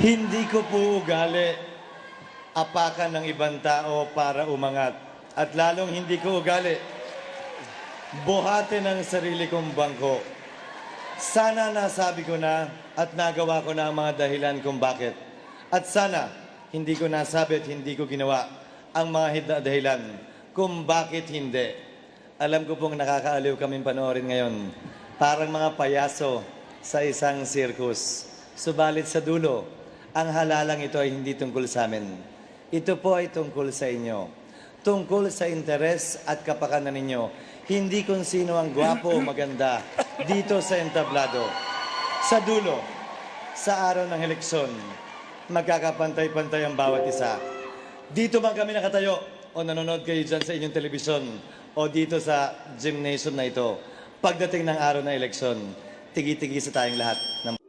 Hindi ko po ugali apakan ng ibang tao para umangat. At lalong hindi ko ugali buhatin ang sarili kong bangko. Sana nasabi ko na at nagawa ko na ang mga dahilan kung bakit. At sana hindi ko nasabi at hindi ko ginawa ang mga dahilan kung bakit hindi. Alam ko pong nakakaaliw kaming panoorin ngayon. Parang mga payaso sa isang circus. Subalit sa dulo, ang halalang ito ay hindi tungkol sa amin. Ito po ay tungkol sa inyo. Tungkol sa interes at kapakanan ninyo. Hindi kung sino ang gwapo o maganda dito sa entablado. Sa dulo, sa araw ng eleksyon, magkakapantay-pantay ang bawat isa. Dito man kami nakatayo o nanonood kayo dyan sa inyong telebisyon o dito sa gymnasium na ito, pagdating ng araw ng eleksyon, tigi-tigi sa tayong lahat ng